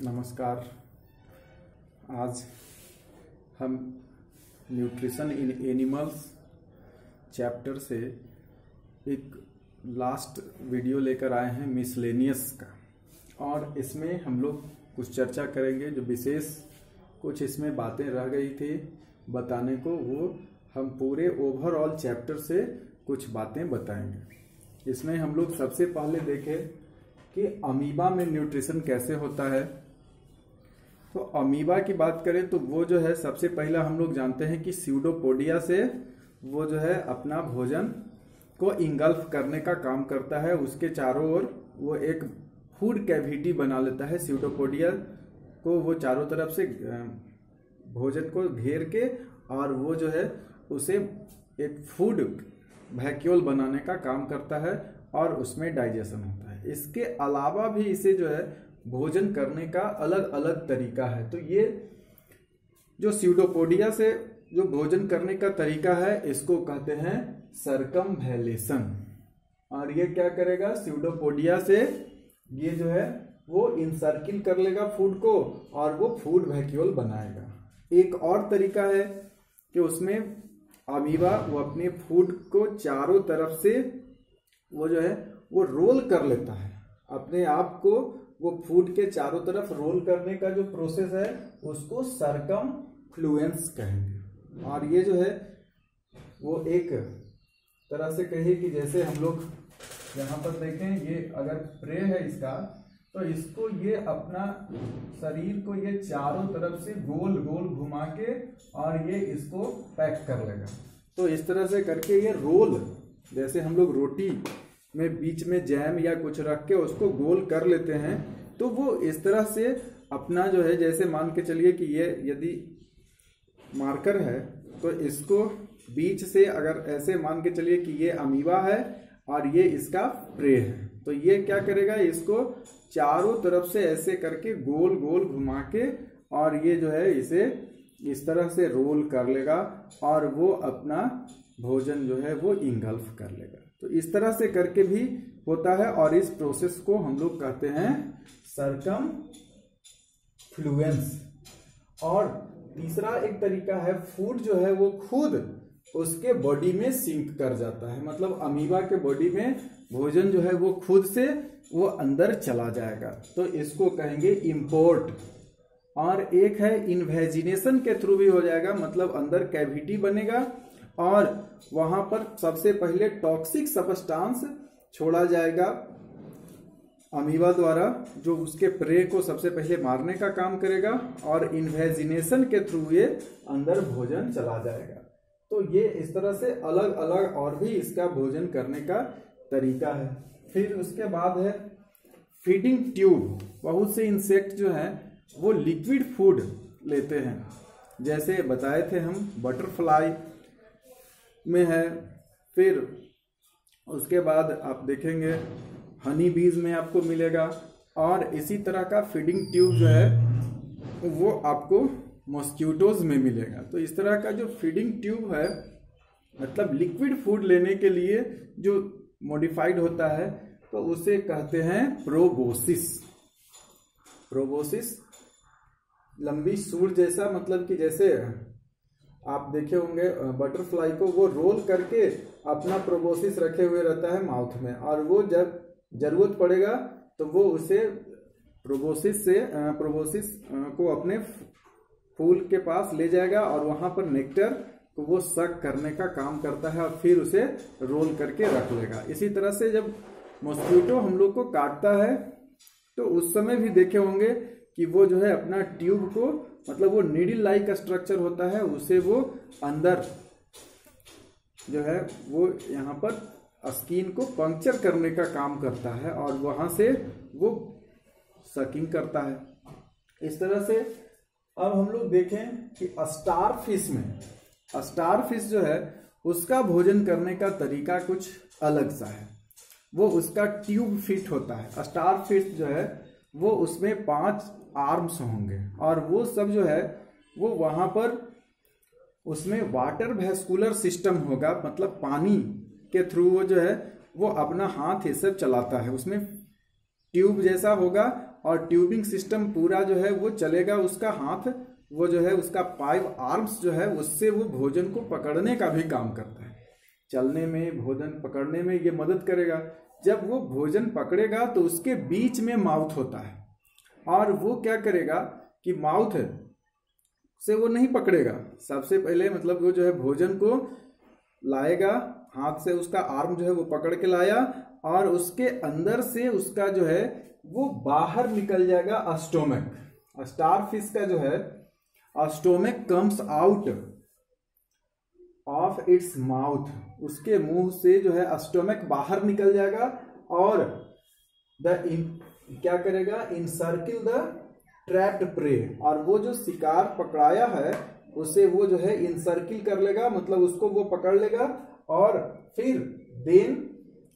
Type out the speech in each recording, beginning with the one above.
नमस्कार। आज हम न्यूट्रिशन इन एनिमल्स चैप्टर से एक लास्ट वीडियो लेकर आए हैं मिसलेनियस का, और इसमें हम लोग कुछ चर्चा करेंगे। जो विशेष कुछ इसमें बातें रह गई थी बताने को, वो हम पूरे ओवरऑल चैप्टर से कुछ बातें बताएंगे। इसमें हम लोग सबसे पहले देखें कि अमीबा में न्यूट्रिशन कैसे होता है। तो अमीबा की बात करें तो वो जो है सबसे पहला हम लोग जानते हैं कि स्यूडोपोडिया से वो जो है अपना भोजन को इंगल्फ करने का काम करता है। उसके चारों ओर वो एक फूड कैविटी बना लेता है। स्यूडोपोडिया को वो चारों तरफ से भोजन को घेर के, और वो जो है उसे एक फूड वैक्यूल बनाने का काम करता है और उसमें डाइजेशन होता है। इसके अलावा भी इसे जो है भोजन करने का अलग अलग तरीका है। तो ये जो स्यूडोपोडिया से जो भोजन करने का तरीका है, इसको कहते हैं सर्कमवैलेशन। और ये क्या करेगा, स्यूडोपोडिया से ये जो है वो इनसर्किल कर लेगा फूड को, और वो फूड वैक्यूल बनाएगा। एक और तरीका है कि उसमें अमीबा वो अपने फूड को चारों तरफ से वो जो है वो रोल कर लेता है। अपने आप को वो फूड के चारों तरफ रोल करने का जो प्रोसेस है उसको सर्कमफ्लुएंस कहेंगे। और ये जो है वो एक तरह से कहिए कि जैसे हम लोग यहाँ पर देखें, ये अगर प्रे है इसका, तो इसको ये अपना शरीर को ये चारों तरफ से गोल गोल घुमा के और ये इसको पैक कर लेगा। तो इस तरह से करके ये रोल, जैसे हम लोग रोटी में बीच में जैम या कुछ रख के उसको गोल कर लेते हैं, तो वो इस तरह से अपना जो है, जैसे मान के चलिए कि ये यदि मार्कर है तो इसको बीच से अगर ऐसे मान के चलिए कि ये अमीबा है और ये इसका प्रे है, तो ये क्या करेगा, इसको चारों तरफ से ऐसे करके गोल गोल घुमा के और ये जो है इसे इस तरह से रोल कर लेगा और वो अपना भोजन जो है वो इंगल्फ कर लेगा। तो इस तरह से करके भी होता है, और इस प्रोसेस को हम लोग कहते हैं सर्कमफ्लुएंस। और तीसरा एक तरीका है, फूड जो है वो खुद उसके बॉडी में सिंक कर जाता है। मतलब अमीबा के बॉडी में भोजन जो है वो खुद से वो अंदर चला जाएगा, तो इसको कहेंगे इम्पोर्ट। और एक है इन्वेजिनेशन के थ्रू भी हो जाएगा, मतलब अंदर कैविटी बनेगा और वहां पर सबसे पहले टॉक्सिक सब्सटेंस छोड़ा जाएगा अमीबा द्वारा, जो उसके प्रे को सबसे पहले मारने का काम करेगा, और इन्वेजिनेशन के थ्रू ये अंदर भोजन चला जाएगा। तो ये इस तरह से अलग अलग और भी इसका भोजन करने का तरीका है। फिर उसके बाद है फीडिंग ट्यूब। बहुत से इंसेक्ट जो है वो लिक्विड फूड लेते हैं, जैसे बताए थे हम बटरफ्लाई में है। फिर उसके बाद आप देखेंगे हनी बीज में आपको मिलेगा, और इसी तरह का फीडिंग ट्यूब जो है वो आपको मॉस्किटोज में मिलेगा। तो इस तरह का जो फीडिंग ट्यूब है, मतलब लिक्विड फूड लेने के लिए जो मॉडिफाइड होता है, तो उसे कहते हैं प्रोबोसिस। प्रोबोसिस लंबी सूर जैसा, मतलब कि जैसे आप देखे होंगे बटरफ्लाई को वो रोल करके अपना प्रोबोसिस रखे हुए रहता है माउथ में, और वो जब जरूरत पड़ेगा तो वो उसे प्रोबोसिस को अपने फूल के पास ले जाएगा और वहां पर नेक्टर को वो सक करने का काम करता है और फिर उसे रोल करके रख लेगा। इसी तरह से जब मॉस्किटो हम लोग को काटता है तो उस समय भी देखे होंगे कि वो जो है अपना ट्यूब को, मतलब वो नीडल लाइक स्ट्रक्चर होता है, उसे वो अंदर जो है वो यहाँ पर स्किन को पंक्चर करने का काम करता है और वहां से वो सकिंग करता है। इस तरह से अब हम लोग देखें कि स्टारफिश में, स्टारफिश जो है उसका भोजन करने का तरीका कुछ अलग सा है। वो उसका ट्यूब फिट होता है। स्टारफिश जो है वो उसमें 5 आर्म्स होंगे, और वो सब जो है वो वहां पर उसमें वाटर वैस्कुलर सिस्टम होगा, मतलब पानी के थ्रू वो जो है वो अपना हाथ ये सब चलाता है। उसमें ट्यूब जैसा होगा और ट्यूबिंग सिस्टम पूरा जो है वो चलेगा, उसका हाथ वो जो है उसका 5 आर्म्स जो है उससे वो भोजन को पकड़ने का भी काम करता है। चलने में, भोजन पकड़ने में ये मदद करेगा। जब वो भोजन पकड़ेगा तो उसके बीच में माउथ होता है और वो क्या करेगा कि माउथ से वो नहीं पकड़ेगा। सबसे पहले मतलब वो जो है भोजन को लाएगा, हाथ से उसका आर्म जो है वो पकड़ के लाया और उसके अंदर से उसका जो है वो बाहर निकल जाएगा स्टोमक। स्टारफिश का जो है stomach comes out of its mouth, उसके मुंह से जो है स्टोमक बाहर निकल जाएगा और क्या करेगा, इनसर्किल द ट्रैप्ड प्रे, और वो जो शिकार पकड़ाया है उसे वो जो है इनसर्किल कर लेगा, मतलब उसको वो पकड़ लेगा और फिर then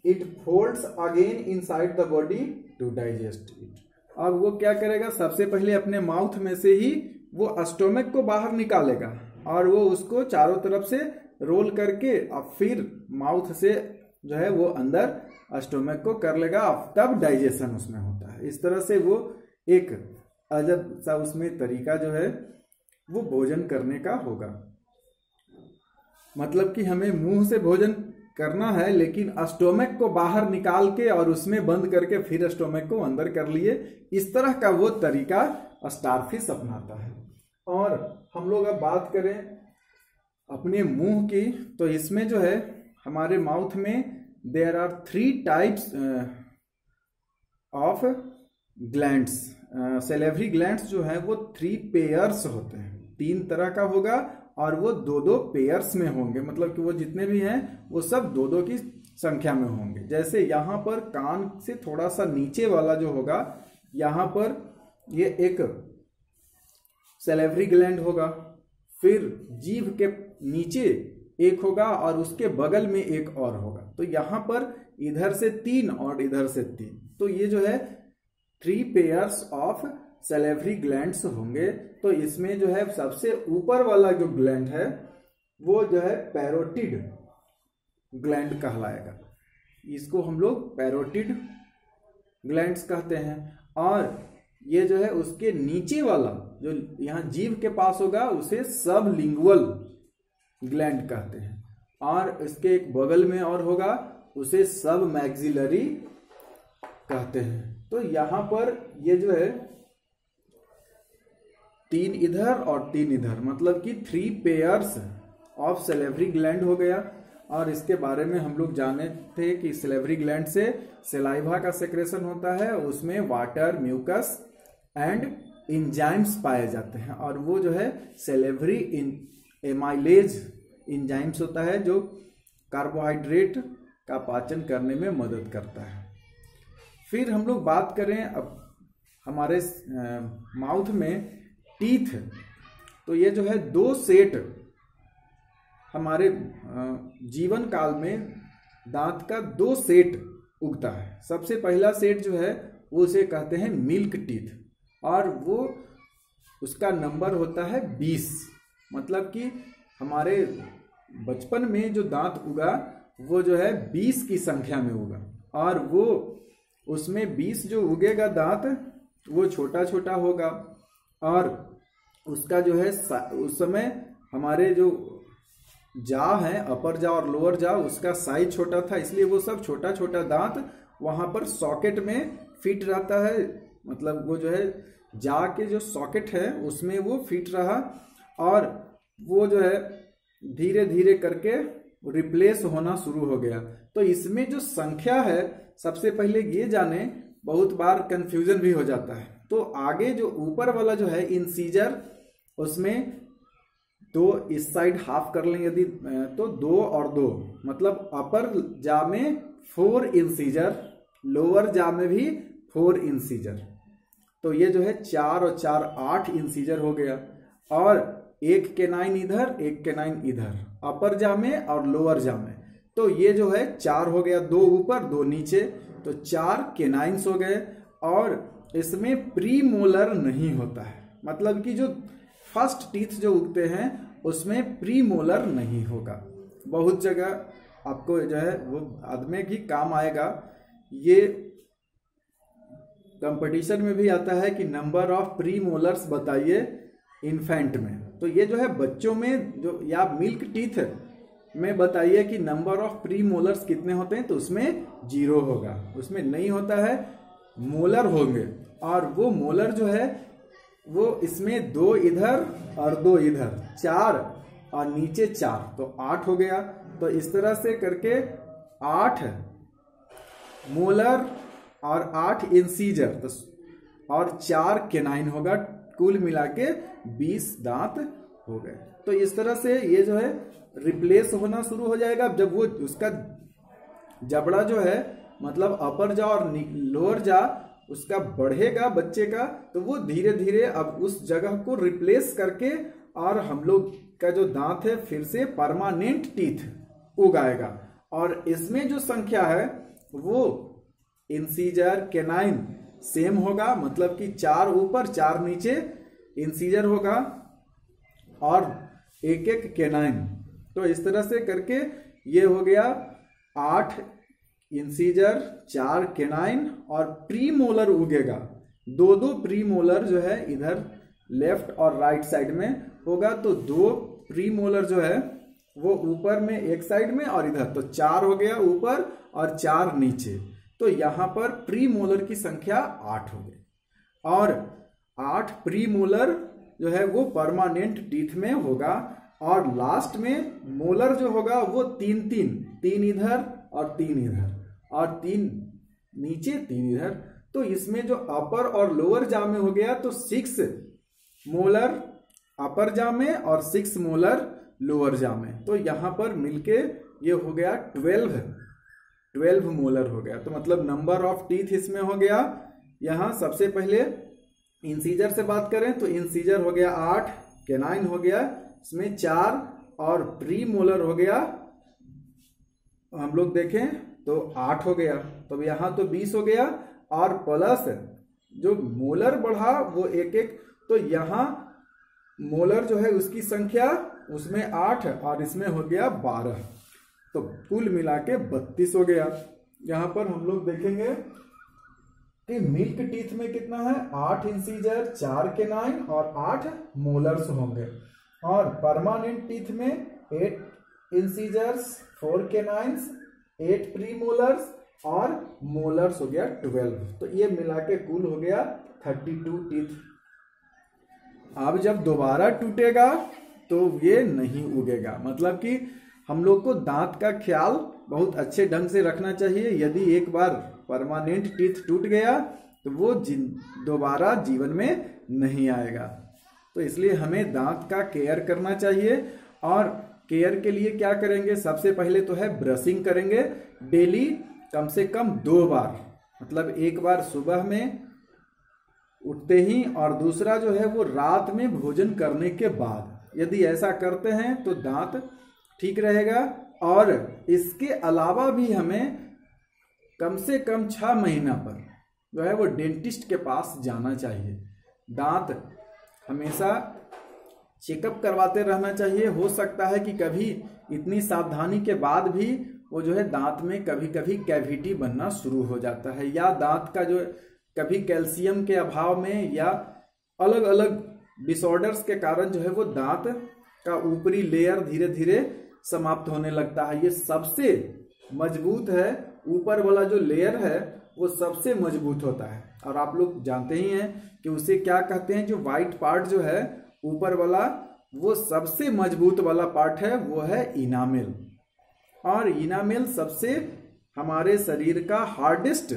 it folds again inside the body to digest it. अब वो क्या करेगा, सबसे पहले अपने माउथ में से ही वो स्टोमक को बाहर निकालेगा और वो उसको चारों तरफ से रोल करके अब फिर माउथ से जो है वो अंदर स्टोमक को कर लेगा, तब डाइजेशन उसमें होता है। इस तरह से वो एक अजब सा उसमें तरीका जो है वो भोजन करने का होगा। मतलब कि हमें मुंह से भोजन करना है लेकिन स्टोमक को बाहर निकाल के और उसमें बंद करके फिर स्टोमक को अंदर कर लिए। इस तरह का वो तरीका स्टारफिश अपनाता है। और हम लोग अब बात करें अपने मुंह की, तो इसमें जो है हमारे माउथ में there are 3 types of glands. Salivary glands जो है वो 3 पेयर्स होते हैं, 3 तरह का होगा और वो 2-2 पेयर्स में होंगे, मतलब कि वो जितने भी हैं वो सब 2-2 की संख्या में होंगे। जैसे यहाँ पर कान से थोड़ा सा नीचे वाला जो होगा, यहाँ पर ये एक सेलेवरी ग्लैंड होगा, फिर जीभ के नीचे एक होगा और उसके बगल में एक और होगा। तो यहाँ पर इधर से 3 और इधर से 3, तो ये जो है 3 पेयर्स ऑफ सेलेवरी ग्लैंड्स होंगे। तो इसमें जो है सबसे ऊपर वाला जो ग्लैंड है वो जो है पैरोटिड ग्लैंड कहलाएगा, इसको हम लोग पैरोटिड ग्लैंड्स कहते हैं। और ये जो है उसके नीचे वाला जो यहाँ जीभ के पास होगा उसे सबलिंगुअल ग्लैंड कहते हैं, और इसके एक बगल में और होगा उसे सब मैक्सिलरी कहते हैं। तो यहाँ पर ये जो है 3 इधर और 3 इधर, मतलब कि 3 पेयर्स ऑफ सेलेवरी ग्लैंड हो गया। और इसके बारे में हम लोग जाने थे कि सेलेवरी ग्लैंड से सलाइवा का सेक्रेशन होता है, उसमें वाटर, म्यूकस एंड इंजाइम्स पाए जाते हैं, और वो जो है सेलेवरी एमाइलेज इंजाइम्स होता है जो कार्बोहाइड्रेट का पाचन करने में मदद करता है। फिर हम लोग बात करें अब हमारे माउथ में टीथ, तो ये जो है 2 सेट हमारे जीवन काल में दांत का 2 सेट उगता है। सबसे पहला सेट जो है वो उसे कहते हैं मिल्क टीथ, और वो उसका नंबर होता है 20, मतलब कि हमारे बचपन में जो दांत उगा वो जो है 20 की संख्या में उगा, और वो उसमें 20 जो उगेगा दांत वो छोटा छोटा होगा, और उसका जो है उस समय हमारे जो जा है, अपर जा और लोअर जा, उसका साइज छोटा था, इसलिए वो सब छोटा छोटा दांत वहां पर सॉकेट में फिट रहता है। मतलब वो जो है जा के जो सॉकेट है उसमें वो फिट रहा, और वो जो है धीरे धीरे करके रिप्लेस होना शुरू हो गया। तो इसमें जो संख्या है, सबसे पहले ये जाने, बहुत बार कंफ्यूजन भी हो जाता है। तो आगे जो ऊपर वाला जो है इंसीजर, उसमें 2 इस साइड हाफ कर लेंगे यदि तो 2 और 2, मतलब अपर जा में 4 इंसीजर, लोअर जा में भी 4 इंसीजर। तो ये जो है 4 और 4 8 इंसीजर हो गया, और एक केनाइन इधर, एक केनाइन इधर, अपर जा में और लोअर जा में। तो ये जो है 4 हो गया, 2 ऊपर 2 नीचे, तो 4 केनाइन्स हो गए। और इसमें प्रीमोलर नहीं होता है, मतलब कि जो फर्स्ट टीथ जो उगते हैं उसमें प्रीमोलर नहीं होगा। बहुत जगह आपको जो है वो बाद में भी काम आएगा। ये कंपटीशन में भी आता है कि नंबर ऑफ प्री मोलर्स बताइए इन्फेंट में। तो ये जो है बच्चों में जो या मिल्क टीथ में बताइए कि नंबर ऑफ प्री मोलर्स कितने होते हैं, तो उसमें 0 होगा, उसमें नहीं होता है, मोलर होंगे। और वो मोलर जो है वो इसमें 2 इधर और 2 इधर, 4 और नीचे 4, तो 8 हो गया। तो इस तरह से करके 8 मोलर और 8 इंसीजर, तो और 4 केनाइन होगा, कुल मिला के 20 दांत हो गए। तो इस तरह से ये जो है रिप्लेस होना शुरू हो जाएगा। जब वो उसका जबड़ा जो है मतलब अपर जा और लोअर जा उसका बढ़ेगा बच्चे का, तो वो धीरे धीरे अब उस जगह को रिप्लेस करके और हम लोग का जो दांत है फिर से परमानेंट टीथ उगाएगा। और इसमें जो संख्या है वो इंसीजर केनाइन सेम होगा, मतलब कि 4 ऊपर 4 नीचे इंसीजर होगा और एक एक केनाइन। तो इस तरह से करके ये हो गया 8 इंसीजर, 4 केनाइन और प्री मोलर उगेगा। 2 प्री मोलर जो है इधर लेफ्ट और राइट साइड में होगा, तो 2 प्री मोलर जो है वो ऊपर में एक साइड में और इधर, तो 4 हो गया ऊपर और 4 नीचे। तो यहां पर प्री मोलर की संख्या 8 हो गई और 8 प्री मोलर जो है वो परमानेंट टीथ में होगा। और लास्ट में मोलर जो होगा वो 3 इधर और 3 इधर और 3 नीचे 3 इधर। तो इसमें जो अपर और लोअर जा में हो गया तो 6 मोलर अपर जा में और 6 मोलर लोअर जा में। तो यहां पर मिलके ये हो गया 12 मोलर हो गया। तो मतलब नंबर ऑफ टीथ इसमें हो गया। यहां सबसे पहले इंसीजर से बात करें तो इंसीजर हो गया 8, केनाइन हो गया इसमें 4 और प्री मोलर हो गया, हम लोग देखें तो 8 हो गया। तो यहां तो 20 हो गया और प्लस जो मोलर बढ़ा वो एक एक, तो यहां मोलर जो है उसकी संख्या उसमें 8 और इसमें हो गया 12, तो कुल मिला के 32 हो गया। यहां पर हम लोग देखेंगे कि मिल्क टीथ में कितना है, 8 इंसीजर, 4 केनाइन और 8 मोलर्स होंगे। और परमानेंट टीथ में 8 इंसीजर्स, 4 केनाइन्स, 8 प्री मोलर्स और मोलर्स हो गया 12। तो ये मिला के कुल हो गया 32 टीथ। अब जब दोबारा टूटेगा तो ये नहीं उगेगा। मतलब कि हम लोग को दांत का ख्याल बहुत अच्छे ढंग से रखना चाहिए। यदि एक बार परमानेंट टीथ टूट गया तो वो दोबारा जीवन में नहीं आएगा। तो इसलिए हमें दांत का केयर करना चाहिए। और केयर के लिए क्या करेंगे, सबसे पहले तो है ब्रशिंग करेंगे डेली कम से कम 2 बार। मतलब एक बार सुबह में उठते ही और दूसरा जो है वो रात में भोजन करने के बाद। यदि ऐसा करते हैं तो दांत ठीक रहेगा। और इसके अलावा भी हमें कम से कम 6 महीना पर जो है वो डेंटिस्ट के पास जाना चाहिए। दांत हमेशा चेकअप करवाते रहना चाहिए। हो सकता है कि कभी इतनी सावधानी के बाद भी वो जो है दांत में कभी कभी कैविटी बनना शुरू हो जाता है, या दांत का जो कभी कैल्शियम के अभाव में या अलग अलग डिसऑर्डर्स के कारण जो है वो दांत का ऊपरी लेयर धीरे धीरे समाप्त होने लगता है। ये सबसे मजबूत है, ऊपर वाला जो लेयर है वो सबसे मजबूत होता है। और आप लोग जानते ही हैं कि उसे क्या कहते हैं, जो व्हाइट पार्ट जो है ऊपर वाला वो सबसे मजबूत वाला पार्ट है, वो है इनामेल। और इनामेल सबसे हमारे शरीर का हार्डेस्ट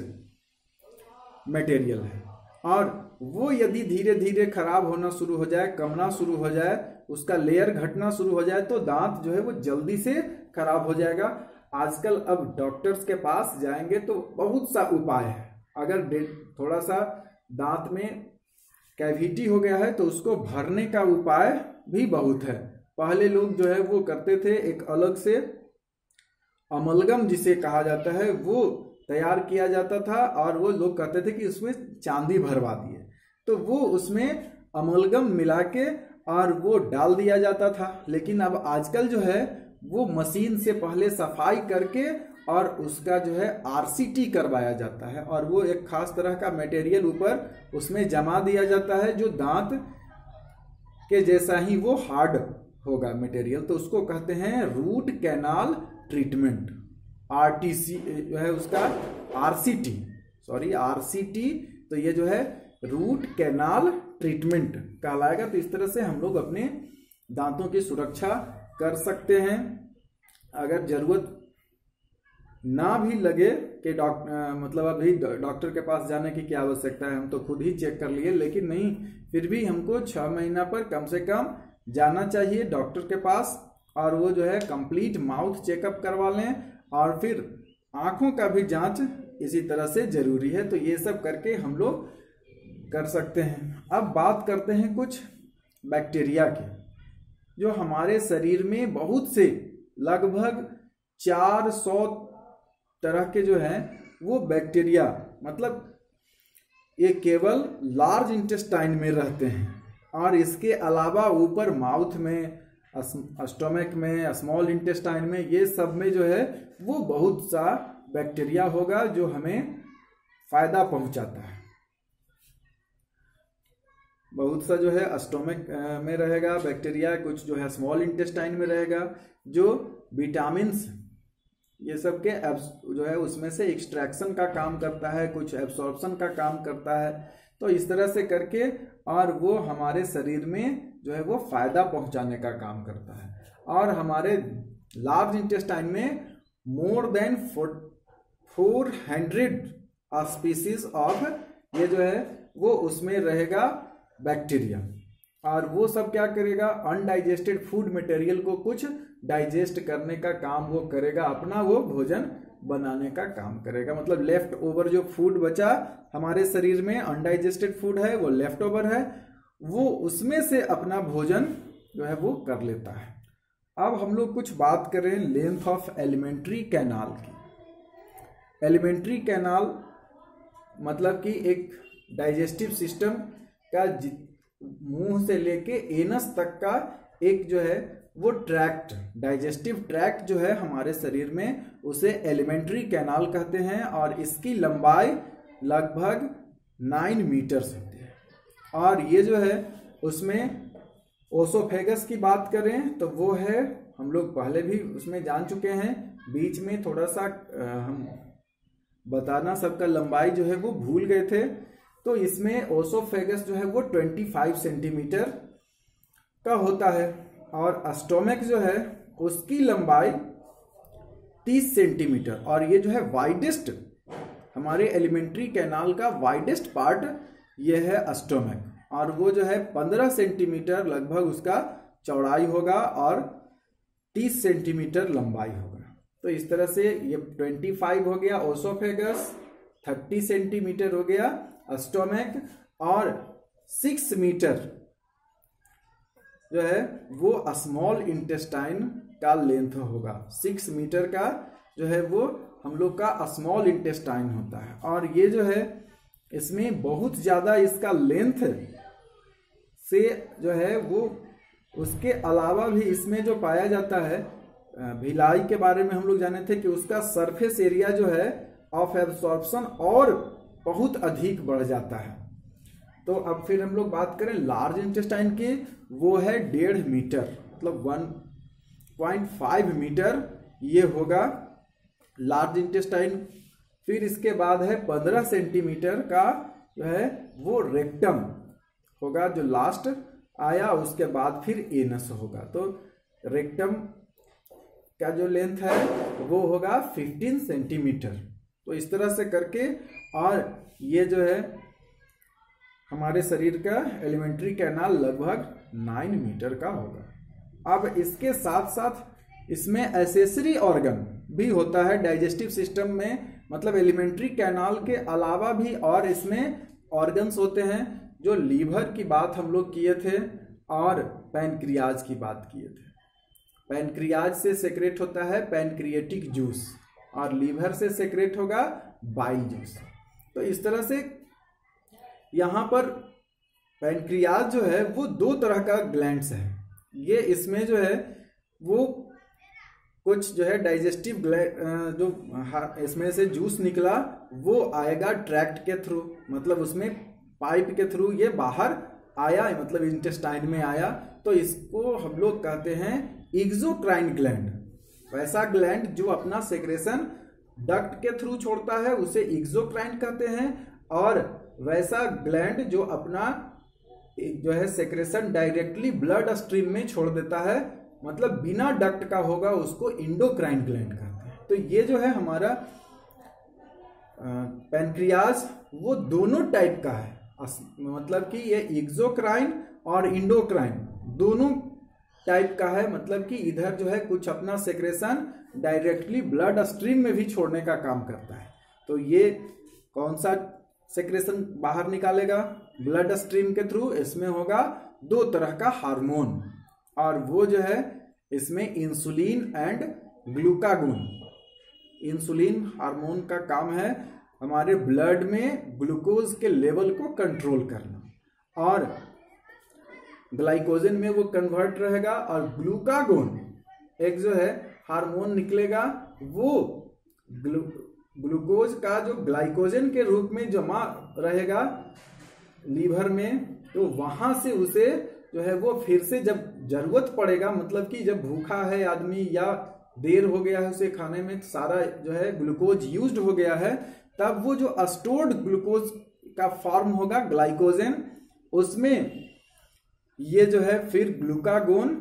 मटेरियल है। और वो यदि धीरे धीरे खराब होना शुरू हो जाए, कमना शुरू हो जाए, उसका लेयर घटना शुरू हो जाए तो दांत जो है वो जल्दी से खराब हो जाएगा। आजकल अब डॉक्टर्स के पास जाएंगे तो बहुत सा उपाय है। अगर थोड़ा सा दांत में कैविटी हो गया है तो उसको भरने का उपाय भी बहुत है। पहले लोग जो है वो करते थे, एक अलग से अमलगम जिसे कहा जाता है वो तैयार किया जाता था और वो लोग कहते थे कि उसमें चांदी भरवा दिए, तो वो उसमें अमलगम मिला के और वो डाल दिया जाता था। लेकिन अब आजकल जो है वो मशीन से पहले सफाई करके और उसका जो है आरसीटी करवाया जाता है, और वो एक खास तरह का मटेरियल ऊपर उसमें जमा दिया जाता है जो दांत के जैसा ही वो हार्ड होगा मटेरियल, तो उसको कहते हैं रूट कैनाल ट्रीटमेंट। आरटीसी जो है उसका आरसीटी, तो ये जो है रूट कैनाल ट्रीटमेंट कहलाएगा। तो इस तरह से हम लोग अपने दांतों की सुरक्षा कर सकते हैं। अगर जरूरत ना भी लगे कि मतलब अभी डॉक्टर के पास जाने की क्या आवश्यकता है, हम तो खुद ही चेक कर लिए, लेकिन नहीं, फिर भी हमको 6 महीना पर कम से कम जाना चाहिए डॉक्टर के पास, और वो जो है कंप्लीट माउथ चेकअप करवा लें, और फिर आंखों का भी जांच इसी तरह से जरूरी है। तो ये सब करके हम लोग कर सकते हैं। अब बात करते हैं कुछ बैक्टीरिया की, जो हमारे शरीर में बहुत से लगभग 400 तरह के जो हैं वो बैक्टीरिया, मतलब ये केवल लार्ज इंटेस्टाइन में रहते हैं, और इसके अलावा ऊपर माउथ में, स्टोमक में, स्मॉल इंटेस्टाइन में, ये सब में जो है वो बहुत सा बैक्टीरिया होगा जो हमें फायदा पहुंचाता है। बहुत सा जो है स्टोमक में रहेगा बैक्टीरिया, कुछ जो है स्मॉल इंटेस्टाइन में रहेगा, जो विटामिन्स ये सब के जो है उसमें से एक्सट्रैक्शन का काम करता है, कुछ एब्सॉर्प्शन का काम करता है। तो इस तरह से करके, और वो हमारे शरीर में जो है वो फायदा पहुंचाने का काम करता है। और हमारे लार्ज इंटेस्टाइन में मोर देन 400 स्पीसीज ऑफ ये जो है वो उसमें रहेगा बैक्टीरिया, और वो सब क्या करेगा, अनडाइजेस्टेड फूड मटेरियल को कुछ डाइजेस्ट करने का काम वो करेगा, अपना वो भोजन बनाने का काम करेगा। मतलब लेफ्ट ओवर जो फूड बचा हमारे शरीर में, अनडाइजेस्टेड फूड है, वो लेफ्ट ओवर है, वो उसमें से अपना भोजन जो है वो कर लेता है। अब हम लोग कुछ बात करें लेंथ ऑफ एलिमेंट्री कैनाल की। एलिमेंट्री कैनाल मतलब कि एक डाइजेस्टिव सिस्टम का मुंह से लेके एनस तक का एक जो है वो ट्रैक्ट, डाइजेस्टिव ट्रैक्ट जो है हमारे शरीर में, उसे एलिमेंट्री कैनाल कहते हैं, और इसकी लंबाई लगभग 9 मीटर्स होती है। और ये जो है उसमें ओसोफेगस की बात करें तो वो है, हम लोग पहले भी उसमें जान चुके हैं, बीच में थोड़ा सा हम बताना सबका लंबाई जो है वो भूल गए थे। तो इसमें ओसोफेगस जो है वो 25 सेंटीमीटर का होता है, और स्टोमक जो है उसकी लंबाई 30 सेंटीमीटर, और ये जो है वाइडेस्ट, हमारे एलिमेंट्री कैनाल का वाइडेस्ट पार्ट ये है स्टोमक, और वो जो है 15 सेंटीमीटर लगभग उसका चौड़ाई होगा और 30 सेंटीमीटर लंबाई होगा। तो इस तरह से ये 25 हो गया ओसोफेगस, 30 सेंटीमीटर हो गया स्टोमक, और 6 मीटर जो है वो स्मॉल इंटेस्टाइन का लेंथ होगा। 6 मीटर का जो है वो हम लोग का स्मॉल इंटेस्टाइन होता है, और ये जो है इसमें बहुत ज़्यादा इसका लेंथ से जो है वो, उसके अलावा भी इसमें जो पाया जाता है, भिलाई के बारे में हम लोग जाने थे कि उसका सरफेस एरिया जो है ऑफ एब्सॉर्प्शन और बहुत अधिक बढ़ जाता है। तो अब फिर हम लोग बात करें लार्ज इंटेस्टाइन की, वो है 1.5 मीटर, मतलब 1.5 मीटर ये होगा लार्ज इंटेस्टाइन। फिर इसके बाद है 15 सेंटीमीटर का जो है वो रेक्टम होगा, जो लास्ट आया, उसके बाद फिर एनस होगा। तो रेक्टम का जो लेंथ है वो होगा 15 सेंटीमीटर। तो इस तरह से करके, और ये जो है हमारे शरीर का एलिमेंट्री कैनाल लगभग 9 मीटर का होगा। अब इसके साथ साथ इसमें एसेसरी ऑर्गन भी होता है डाइजेस्टिव सिस्टम में, मतलब एलिमेंट्री कैनाल के अलावा भी और इसमें ऑर्गन्स होते हैं। जो लीवर की बात हम लोग किए थे और पैनक्रियाज की बात किए थे। पैनक्रियाज से सेक्रेट होता है पैनक्रिएटिक जूस, और लीवर से सेक्रेट होगा बाइल जूस। तो इस तरह से यहाँ पर पैनक्रियाज जो है वो 2 तरह का ग्लैंड्स है। ये इसमें जो है वो कुछ जो है डाइजेस्टिव जो इसमें से जूस निकला वो आएगा ट्रैक्ट के थ्रू, मतलब उसमें पाइप के थ्रू ये बाहर आया, मतलब इंटेस्टाइन में आया, तो इसको हम लोग कहते हैं एक्सोक्राइन ग्लैंड। वैसा ग्लैंड जो अपना सेक्रेशन डक्ट के थ्रू छोड़ता है उसे एक्सोक्राइन कहते हैं, और वैसा ग्लैंड जो अपना जो है सेक्रेशन डायरेक्टली ब्लड स्ट्रीम में छोड़ देता है, मतलब बिना डक्ट का होगा, उसको इंडोक्राइन ग्लैंड कहते हैं। तो ये जो है हमारा पैनक्रियाज वो दोनों टाइप का है, मतलब कि ये एक्सोक्राइन और इंडोक्राइन दोनों टाइप का है, मतलब कि इधर जो है कुछ अपना सेक्रेशन डायरेक्टली ब्लड स्ट्रीम में भी छोड़ने का काम करता है। तो ये कौन सा सेक्रेशन बाहर निकालेगा ब्लड स्ट्रीम के थ्रू? इसमें होगा दो तरह का हार्मोन, और वो जो है इसमें insulin and glucagon. Insulin hormone का काम है हमारे ब्लड में ग्लूकोज के लेवल को कंट्रोल करना, और ग्लाइकोजन में वो कन्वर्ट रहेगा, और ग्लूकागोन एक जो है हार्मोन निकलेगा, वो ग्लूकोज का जो ग्लाइकोजन के रूप में जमा रहेगा लीवर में, तो वहां से उसे जो है वो फिर से जब जरूरत पड़ेगा, मतलब कि जब भूखा है आदमी या देर हो गया है उसे खाने में, सारा जो है ग्लूकोज यूज्ड हो गया है, तब वो जो स्टोर्ड ग्लूकोज का फॉर्म होगा ग्लाइकोजन, उसमें ये जो है फिर ग्लूकागोन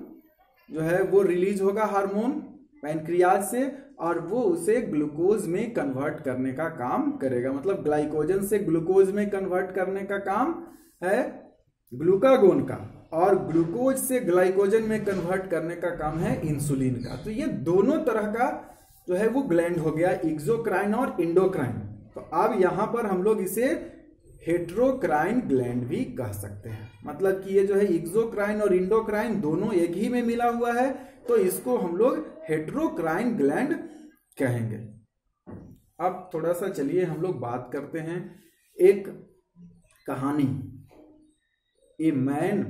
जो है वो रिलीज होगा हार्मोन पैनक्रियाज से, और वो उसे ग्लूकोज में कन्वर्ट करने का काम करेगा। मतलब ग्लाइकोजन से ग्लूकोज में कन्वर्ट करने का काम है ग्लूकागोन का, और ग्लूकोज से ग्लाइकोजन में कन्वर्ट करने का काम है इंसुलिन का। तो ये दोनों तरह का जो है वो ग्लैंड हो गया, एक्सोक्राइन और इंडोक्राइन। तो अब यहां पर हम लोग इसे हेट्रोक्राइन ग्लैंड भी कह सकते हैं, मतलब कि ये जो है एक्सोक्राइन और इंडोक्राइन दोनों एक ही में मिला हुआ है, तो इसको हम लोग हेट्रोक्राइन ग्लैंड कहेंगे। अब थोड़ा सा चलिए हम लोग बात करते हैं एक कहानी, a man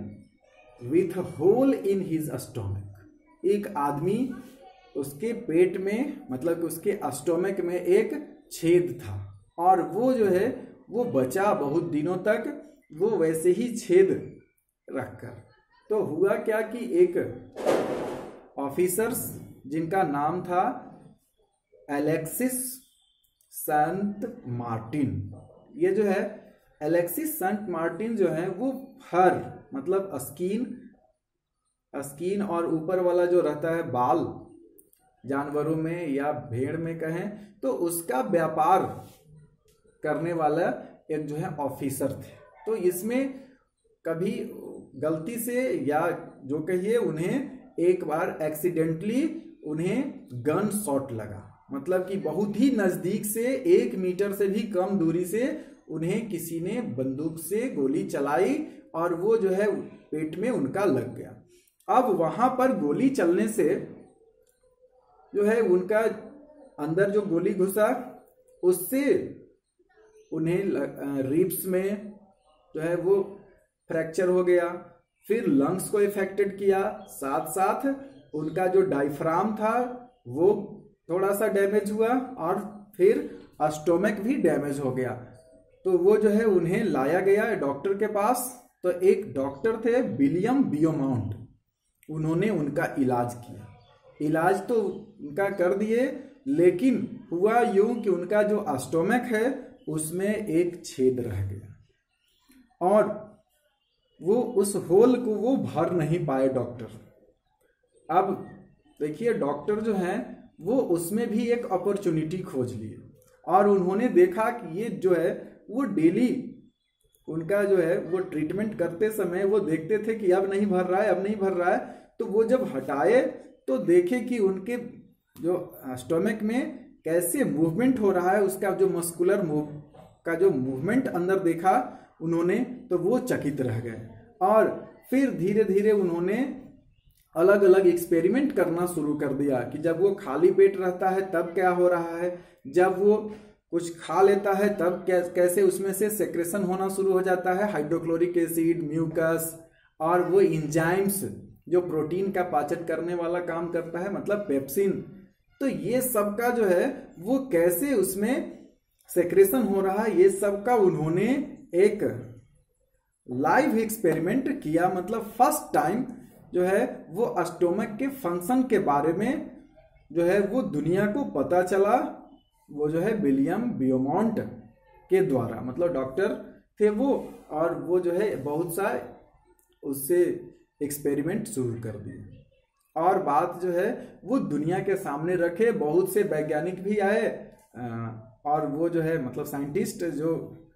with hole in his stomach. एक आदमी उसके पेट में, मतलब उसके स्टोमक में एक छेद था, और वो जो है वो बचा बहुत दिनों तक वो वैसे ही छेद रखकर। तो हुआ क्या कि एक ऑफिसर्स जिनका नाम था एलेक्सिस सेंट मार्टिन, ये जो है एलेक्सिस सेंट मार्टिन जो है वो फर, मतलब स्किन और ऊपर वाला जो रहता है बाल जानवरों में या भेड़ में कहें, तो उसका व्यापार करने वाला एक जो है ऑफिसर थे। तो इसमें कभी गलती से या जो कहिए उन्हें एक बार एक्सीडेंटली उन्हें गन शॉट लगा, मतलब कि बहुत ही नजदीक से 1 मीटर से भी कम दूरी से उन्हें किसी ने बंदूक से गोली चलाई, और वो जो है पेट में उनका लग गया। अब वहां पर गोली चलने से जो है उनका अंदर जो गोली घुसा उससे उन्हें रिब्स में जो है वो फ्रैक्चर हो गया, फिर लंग्स को इफेक्टेड किया, साथ साथ उनका जो डायफ्राम था वो थोड़ा सा डैमेज हुआ, और फिर स्टोमक भी डैमेज हो गया। तो वो जो है उन्हें लाया गया डॉक्टर के पास। तो एक डॉक्टर थे विलियम बियोमाउंट, उन्होंने उनका इलाज किया। इलाज तो उनका कर दिए, लेकिन हुआ यूं कि उनका जो स्टोमक है उसमें एक छेद रह गया, और वो उस होल को वो भर नहीं पाए डॉक्टर। अब देखिए डॉक्टर जो है वो उसमें भी एक अपॉर्चुनिटी खोज लिए, और उन्होंने देखा कि ये जो है वो डेली उनका जो है वो ट्रीटमेंट करते समय वो देखते थे कि अब नहीं भर रहा है, अब नहीं भर रहा है। तो वो जब हटाए तो देखे कि उनके जो स्टोमक में कैसे मूवमेंट हो रहा है, उसका जो मस्कुलर का जो मूवमेंट अंदर देखा उन्होंने, तो वो चकित रह गए। और फिर धीरे धीरे उन्होंने अलग अलग एक्सपेरिमेंट करना शुरू कर दिया कि जब वो खाली पेट रहता है तब क्या हो रहा है, जब वो कुछ खा लेता है तब कैसे उसमें से सेक्रेशन होना शुरू हो जाता है, हाइड्रोक्लोरिक एसिड, म्यूकस, और वो इंजाइम्स जो प्रोटीन का पाचन करने वाला काम करता है, मतलब पेप्सिन, तो ये सब का जो है वो कैसे उसमें सेक्रेशन हो रहा है, ये सब का उन्होंने एक लाइव एक्सपेरिमेंट किया। मतलब फर्स्ट टाइम जो है वो स्टोमक के फंक्शन के बारे में जो है वो दुनिया को पता चला, वो जो है विलियम बियोमॉन्ट के द्वारा। मतलब डॉक्टर थे वो, और वो जो है बहुत सा उससे एक्सपेरिमेंट शुरू कर दिए और बात जो है वो दुनिया के सामने रखे। बहुत से वैज्ञानिक भी आए और वो जो है मतलब साइंटिस्ट जो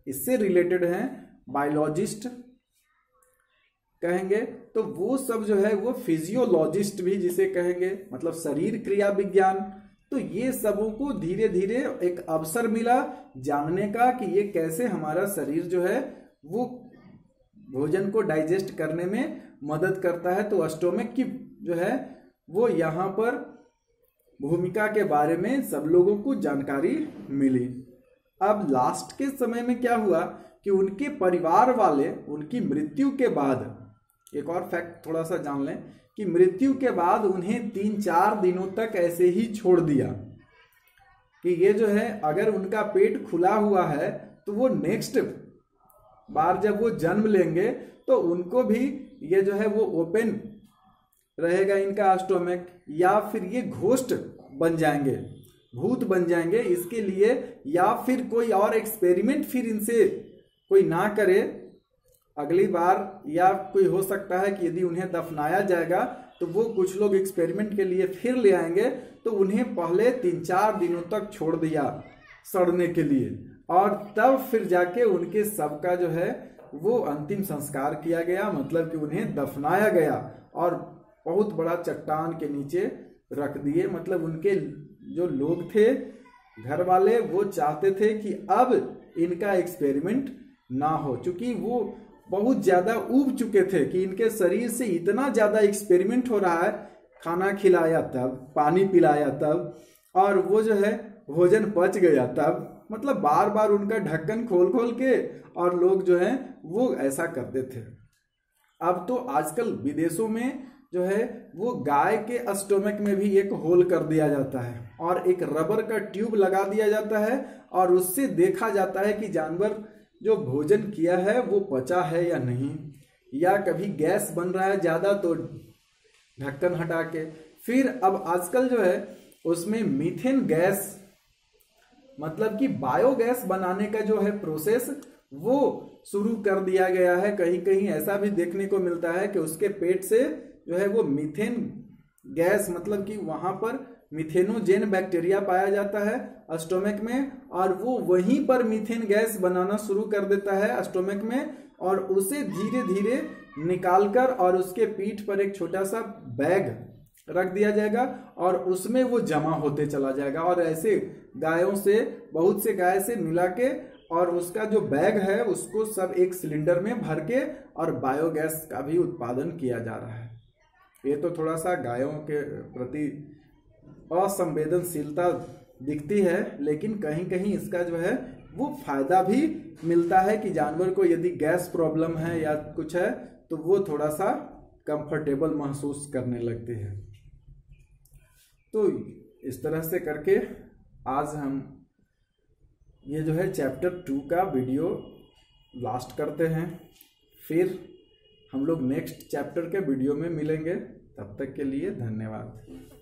इससे रिलेटेड हैं, बायोलॉजिस्ट कहेंगे, तो वो सब जो है वो फिजियोलॉजिस्ट भी जिसे कहेंगे, मतलब शरीर क्रिया विज्ञान। तो ये सबों को धीरे धीरे एक अवसर मिला जानने का कि ये कैसे हमारा शरीर जो है वो भोजन को डाइजेस्ट करने में मदद करता है। तो स्टोमक की जो है वो यहाँ पर भूमिका के बारे में सब लोगों को जानकारी मिली। अब लास्ट के समय में क्या हुआ कि उनके परिवार वाले उनकी मृत्यु के बाद, एक और फैक्ट थोड़ा सा जान लें कि मृत्यु के बाद उन्हें 3-4 दिनों तक ऐसे ही छोड़ दिया कि ये जो है अगर उनका पेट खुला हुआ है तो वो नेक्स्ट बार जब वो जन्म लेंगे तो उनको भी ये जो है वो ओपन रहेगा इनका स्टोमक, या फिर ये घोस्ट बन जाएंगे, भूत बन जाएंगे। इसके लिए या फिर कोई और एक्सपेरिमेंट फिर इनसे कोई ना करे अगली बार, या कोई हो सकता है कि यदि उन्हें दफनाया जाएगा तो वो कुछ लोग एक्सपेरिमेंट के लिए फिर ले आएंगे, तो उन्हें पहले 3-4 दिनों तक छोड़ दिया सड़ने के लिए, और तब फिर जाके उनके शव का जो है वो अंतिम संस्कार किया गया। मतलब कि उन्हें दफनाया गया और बहुत बड़ा चट्टान के नीचे रख दिए। मतलब उनके जो लोग थे घर वाले वो चाहते थे कि अब इनका एक्सपेरिमेंट ना हो, क्योंकि वो बहुत ज़्यादा ऊब चुके थे कि इनके शरीर से इतना ज़्यादा एक्सपेरिमेंट हो रहा है, खाना खिलाया तब, पानी पिलाया तब, और वो जो है भोजन पच गया तब। मतलब बार बार उनका ढक्कन खोल खोल के और लोग जो है वो ऐसा करते थे। अब तो आजकल विदेशों में जो है वो गाय के स्टोमक में भी एक होल कर दिया जाता है और एक रबर का ट्यूब लगा दिया जाता है, और उससे देखा जाता है कि जानवर जो भोजन किया है वो पचा है या नहीं, या कभी गैस बन रहा है ज़्यादा तो ढक्कन हटा के। फिर अब आजकल जो है उसमें मीथेन गैस, मतलब कि बायोगैस बनाने का जो है प्रोसेस वो शुरू कर दिया गया है। कहीं कहीं ऐसा भी देखने को मिलता है कि उसके पेट से जो है वो मीथेन गैस, मतलब कि वहाँ पर मिथेनोजेन बैक्टीरिया पाया जाता है स्टोमक में, और वो वहीं पर मीथेन गैस बनाना शुरू कर देता है स्टोमक में, और उसे धीरे धीरे निकालकर और उसके पीठ पर एक छोटा सा बैग रख दिया जाएगा और उसमें वो जमा होते चला जाएगा। और ऐसे गायों से, बहुत से गाय से मिला के, और उसका जो बैग है उसको सब एक सिलेंडर में भर के और बायोगैस का भी उत्पादन किया जा रहा है। ये तो थोड़ा सा गायों के प्रति असंवेदनशीलता दिखती है, लेकिन कहीं कहीं इसका जो है वो फायदा भी मिलता है कि जानवर को यदि गैस प्रॉब्लम है या कुछ है तो वो थोड़ा सा कंफर्टेबल महसूस करने लगते हैं। तो इस तरह से करके आज हम ये जो है चैप्टर 2 का वीडियो लास्ट करते हैं। फिर हम लोग नेक्स्ट चैप्टर के वीडियो में मिलेंगे। तब तक के लिए धन्यवाद।